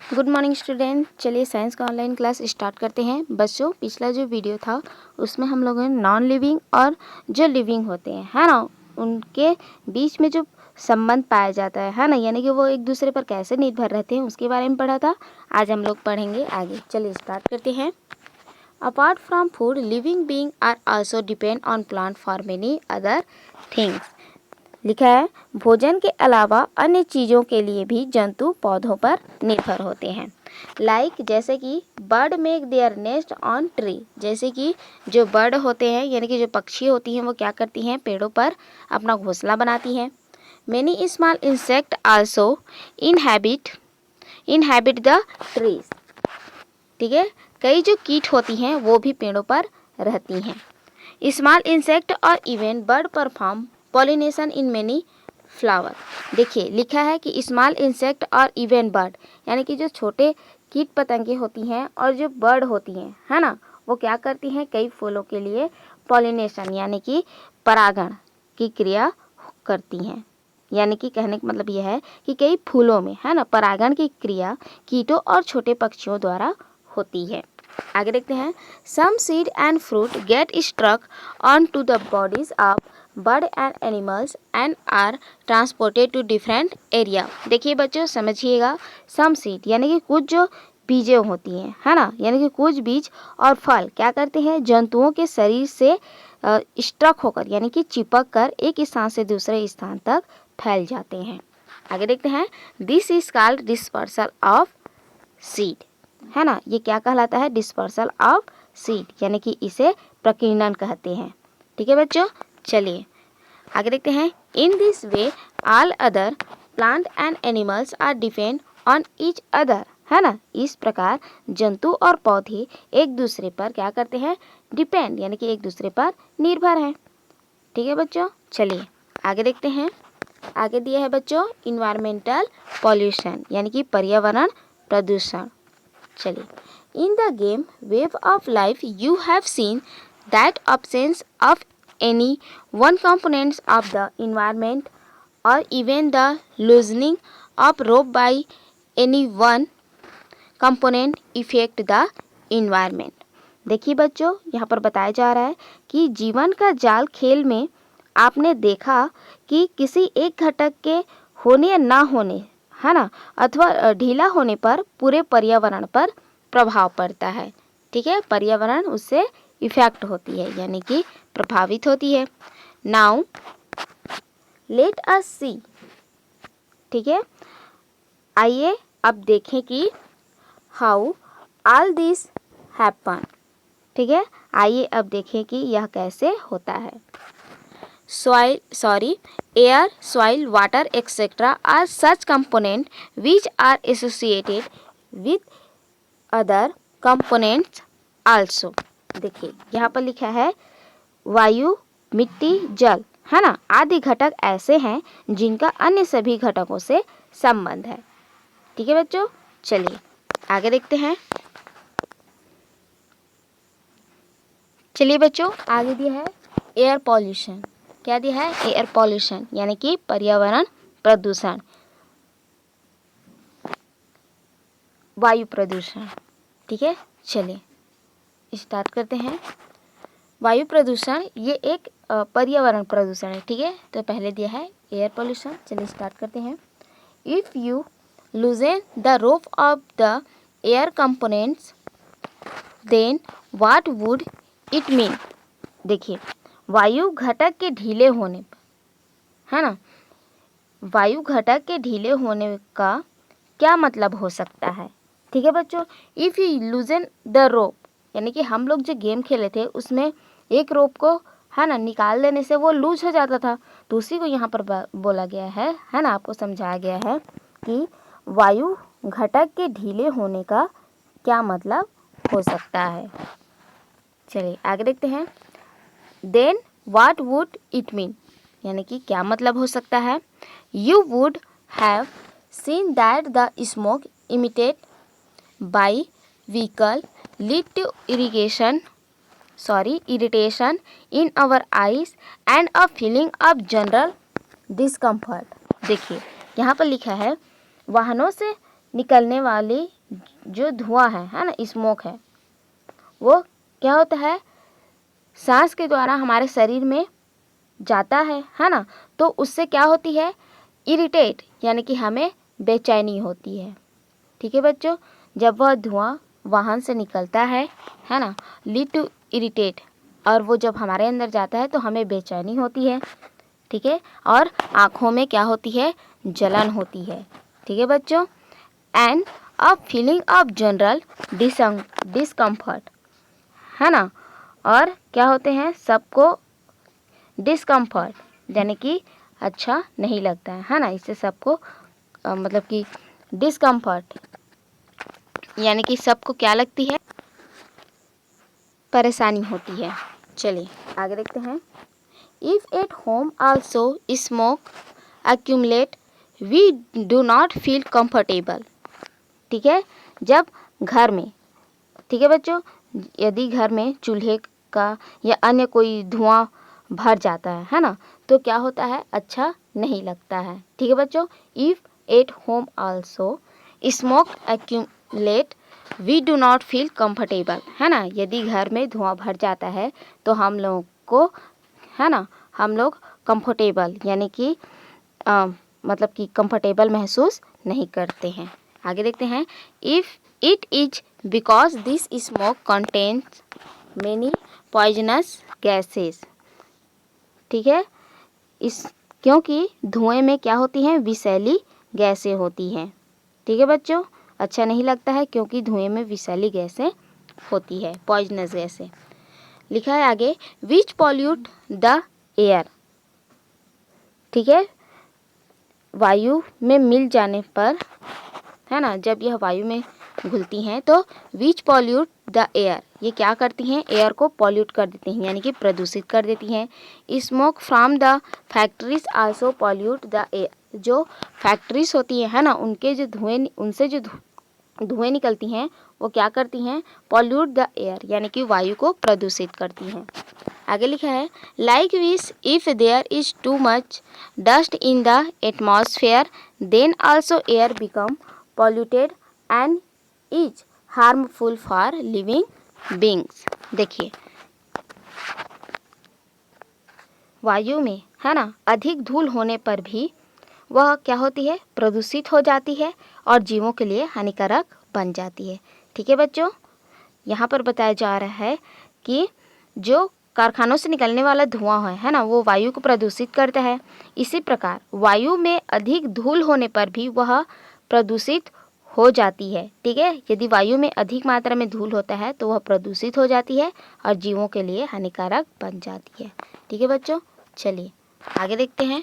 Good morning student. चलिए science का online class start करते हैं। बच्चों, पिछला जो वीडियो था उसमें हम लोगों ने नॉन लिविंग और जो लिविंग होते हैं, है ना, उनके बीच में जो संबंध पाया जाता है ना, यानी कि वो एक दूसरे पर कैसे निर्भर रहते हैं उसके बारे में पढ़ा था। आज हम लोग पढ़ेंगे आगे। चलिए स्टार्ट करते हैं। Apart from food, living being are also depend on plant for many other things. लिखा है, भोजन के अलावा अन्य चीज़ों के लिए भी जंतु पौधों पर निर्भर होते हैं। जैसे कि bird make their nest on tree. जैसे कि जो बर्ड होते हैं, यानी कि जो पक्षी होती हैं, वो क्या करती हैं, पेड़ों पर अपना घोंसला बनाती हैं। Many small insect also inhabit the trees. ठीक है, कई जो कीट होती हैं वो भी पेड़ों पर रहती हैं। स्मॉल इंसेक्ट और even bird perform pollination in many flower. देखिए, लिखा है कि स्मॉल इंसेक्ट और इवन बर्ड, यानी कि जो छोटे कीट पतंगे होती हैं और जो बर्ड होती हैं, है ना, वो क्या करती हैं, कई फूलों के लिए पॉलिनेशन यानी कि परागण की क्रिया करती हैं। यानी कि कहने का मतलब यह है कि कई फूलों में, है ना, परागण की क्रिया कीटों और छोटे पक्षियों द्वारा होती है। आगे देखते हैं। Some seed and fruit get struck on to the bodies of bird and animals and are transported to different area. देखिए बच्चों, समझिएगा। सम सीड यानी कि कुछ जो बीजें होती हैं, है ना, यानी कि कुछ बीज और फल क्या करते हैं, जंतुओं के शरीर से स्ट्रक होकर यानी कि चिपक कर एक स्थान से दूसरे स्थान तक फैल जाते हैं। आगे देखते हैं। This is called dispersal of seed, है ना, ये क्या कहलाता है, डिस्पर्सल ऑफ सीड, यानी कि इसे प्रकीर्णन कहते हैं। ठीक है बच्चों, चलिए आगे देखते हैं। In this way all other plant and animals are depend on each other, है ना, इस प्रकार जंतु और पौधे एक दूसरे पर क्या करते हैं, डिपेंड, यानी कि एक दूसरे पर निर्भर हैं। ठीक है बच्चों, चलिए आगे देखते हैं। आगे दिया है बच्चों, इन्वायरमेंटल पॉल्यूशन यानी कि पर्यावरण प्रदूषण। चलिए, in the game wave of life you have seen that absence of any one components of the environment or even the loosening of rope by any one component affect the environment। देखिए बच्चों, यहाँ पर बताया जा रहा है कि जीवन का जाल खेल में आपने देखा कि किसी एक घटक के होने या ना होने, है ना, अथवा ढीला होने पर पूरे पर्यावरण पर प्रभाव पड़ता है। ठीक है, पर्यावरण उससे इफेक्ट होती है यानी कि प्रभावित होती है। नाउ लेट अस सी। ठीक है, आइए अब देखें कि हाउ ऑल दिस हैपन। ठीक है, आइए अब देखें कि यह कैसे होता है। Air, soil, water etcetera are such component which are associated with other components also. देखिए, यहाँ पर लिखा है वायु, मिट्टी, जल, है ना, आदि घटक ऐसे हैं जिनका अन्य सभी घटकों से संबंध है। ठीक है बच्चों, चलिए आगे देखते हैं। चलिए बच्चों, आगे दिया है एयर पॉल्यूशन। क्या दिया है, एयर पॉल्यूशन यानी कि पर्यावरण प्रदूषण, वायु प्रदूषण। ठीक है, चलिए स्टार्ट करते हैं। वायु प्रदूषण ये एक पर्यावरण प्रदूषण है। ठीक है, तो पहले दिया है एयर पॉल्यूशन। चलिए स्टार्ट करते हैं। If you loosen the rope of the air components then what would it mean. देखिए, वायु घटक के ढीले होने पर, है ना, वायु घटक के ढीले होने का क्या मतलब हो सकता है। ठीक है बच्चों, इफ़ यू लूजन द रोप यानी कि हम लोग जो गेम खेले थे उसमें एक रोप को, है ना, निकाल देने से वो लूज हो जाता था, तो उसी को यहाँ पर बोला गया है ना, आपको समझाया गया है कि वायु घटक के ढीले होने का क्या मतलब हो सकता है। चलिए आगे देखते हैं। Then what would it mean, यानी कि क्या मतलब हो सकता है। You would have seen that the smoke emitted by vehicle lead to irritation in our eyes and a feeling of general discomfort. देखिए, यहाँ पर लिखा है वाहनों से निकलने वाली जो धुआं है ना, स्मोक है, वो क्या होता है, सांस के द्वारा हमारे शरीर में जाता है ना, तो उससे क्या होती है, इरिटेट, यानी कि हमें बेचैनी होती है। ठीक है बच्चों, जब वह धुआं वाहन से निकलता है ना, लीड टू इरिटेट, और वो जब हमारे अंदर जाता है तो हमें बेचैनी होती है। ठीक है, और आँखों में क्या होती है, जलन होती है। ठीक है बच्चों, and a feeling of general discomfort, है ना, और क्या होते हैं, सबको डिस्कम्फर्ट, यानी कि अच्छा नहीं लगता है ना, इससे सबको मतलब कि डिस्कम्फर्ट यानी कि सबको क्या लगती है, परेशानी होती है। चलिए आगे देखते हैं। If at home also smoke accumulate we do not feel comfortable। ठीक है, जब घर में, ठीक है बच्चों, यदि घर में चूल्हे का या अन्य कोई धुआं भर जाता है ना, तो क्या होता है, अच्छा नहीं लगता है। ठीक है बच्चों, if at home also smoke accumulate we do not feel comfortable, है ना, यदि घर में धुआं भर जाता है तो हम लोग को, है ना, हम लोग कंफर्टेबल यानी कि मतलब कि कंफर्टेबल महसूस नहीं करते हैं। आगे देखते हैं। If it is because this smoke contains many poisonous gases. ठीक है, इस क्योंकि धुएं में क्या होती हैं, विषैली गैसें होती हैं। ठीक है बच्चों, अच्छा नहीं लगता है क्योंकि धुएं में विषैली गैसें होती है, पॉइजनस गैसें। लिखा है आगे, विच पॉल्यूट द एयर। ठीक है, वायु में मिल जाने पर, है ना, जब यह वायु में घुलती हैं तो विच पॉल्यूट द एयर, ये क्या करती हैं, एयर को पॉल्यूट कर देती हैं, यानी कि प्रदूषित कर देती हैं। Smoke from the factories also pollute the air, जो फैक्ट्रीज होती है ना, उनके जो धुएं, उनसे जो धुएं निकलती हैं वो क्या करती हैं, पॉल्यूट द एयर, यानी कि वायु को प्रदूषित करती हैं। आगे लिखा है, like which if there is too much dust in the atmosphere then also air become polluted and is harmful for living beings. देखिए, वायु में, है ना, अधिक धूल होने पर भी वह क्या होती है, प्रदूषित हो जाती है और जीवों के लिए हानिकारक बन जाती है। ठीक है बच्चों, यहाँ पर बताया जा रहा है कि जो कारखानों से निकलने वाला धुआं है ना, वो वायु को प्रदूषित करता है। इसी प्रकार वायु में अधिक धूल होने पर भी वह प्रदूषित हो जाती है। ठीक है, यदि वायु में अधिक मात्रा में धूल होता है तो वह प्रदूषित हो जाती है और जीवों के लिए हानिकारक बन जाती है। ठीक है बच्चों, चलिए आगे देखते हैं।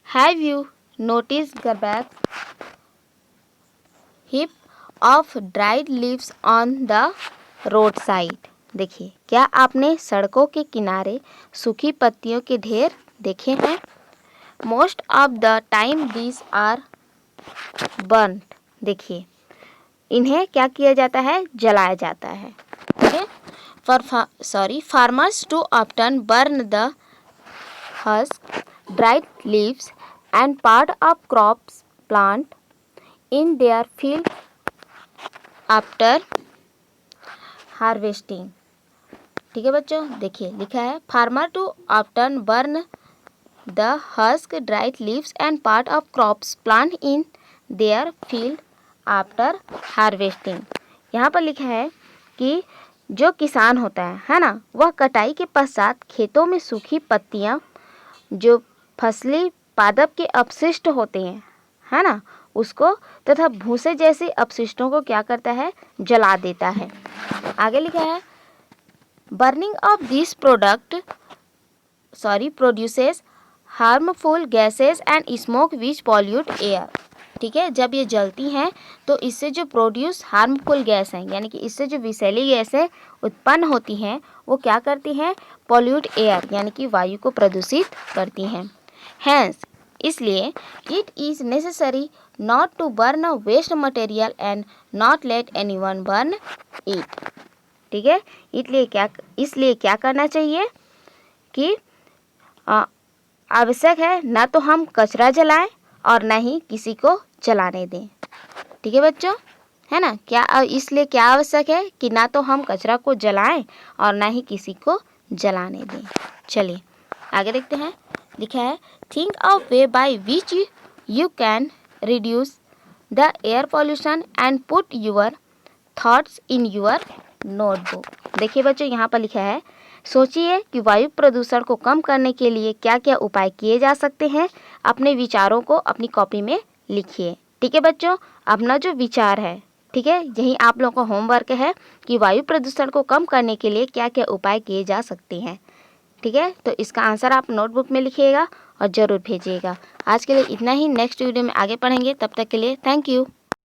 Have you noticed the back heap of dried leaves on the roadside? देखिए, क्या आपने सड़कों के किनारे सूखी पत्तियों के ढेर देखे हैं? Most of the time these are burnt। देखिए, इन्हें क्या किया जाता है, जलाया जाता है। ठीक है, farmers too often burn the husk, dried leaves and part of crops plant in their field after harvesting। ठीक है बच्चों, देखिए लिखा है, farmer too often burn the husk, dried leaves and part of crops plant in their field after harvesting. यहाँ पर लिखा है कि जो किसान होता है ना, वह कटाई के पश्चात खेतों में सूखी पत्तियाँ, जो फसली पादप के अपशिष्ट होते हैं, है ना, उसको तथा भूसे जैसे अपशिष्टों को क्या करता है, जला देता है। आगे लिखा है, burning of this produces harmful gases and smoke which pollute air. ठीक है, जब ये जलती हैं तो इससे जो प्रोड्यूस हार्मफुल गैस हैं, यानी कि इससे जो विषैली गैसें उत्पन्न होती हैं वो क्या करती हैं, पॉल्यूट एयर, यानी कि वायु को प्रदूषित करती हैं। हैंस, इसलिए it is necessary not to burn waste material and not let anyone burn it. ठीक है, इसलिए क्या करना चाहिए कि आवश्यक है ना तो हम कचरा जलाएं और ना ही किसी को जलाने दें। ठीक है बच्चों, है ना। इसलिए क्या आवश्यक है कि ना तो हम कचरा को जलाएं और ना ही किसी को जलाने दें। चलिए आगे देखते हैं। लिखा है think of way by which you can reduce the air pollution and put your thoughts in your notebook. देखिए बच्चों, यहाँ पर लिखा है सोचिए कि वायु प्रदूषण को कम करने के लिए क्या क्या उपाय किए जा सकते हैं। अपने विचारों को अपनी कॉपी में लिखिए। ठीक है बच्चों, अपना जो विचार है, ठीक है, यही आप लोगों का होमवर्क है कि वायु प्रदूषण को कम करने के लिए क्या क्या उपाय किए जा सकते हैं। ठीक है, तो इसका आंसर आप नोटबुक में लिखिएगा और ज़रूर भेजिएगा। आज के लिए इतना ही, नेक्स्ट वीडियो में आगे पढ़ेंगे। तब तक के लिए थैंक यू।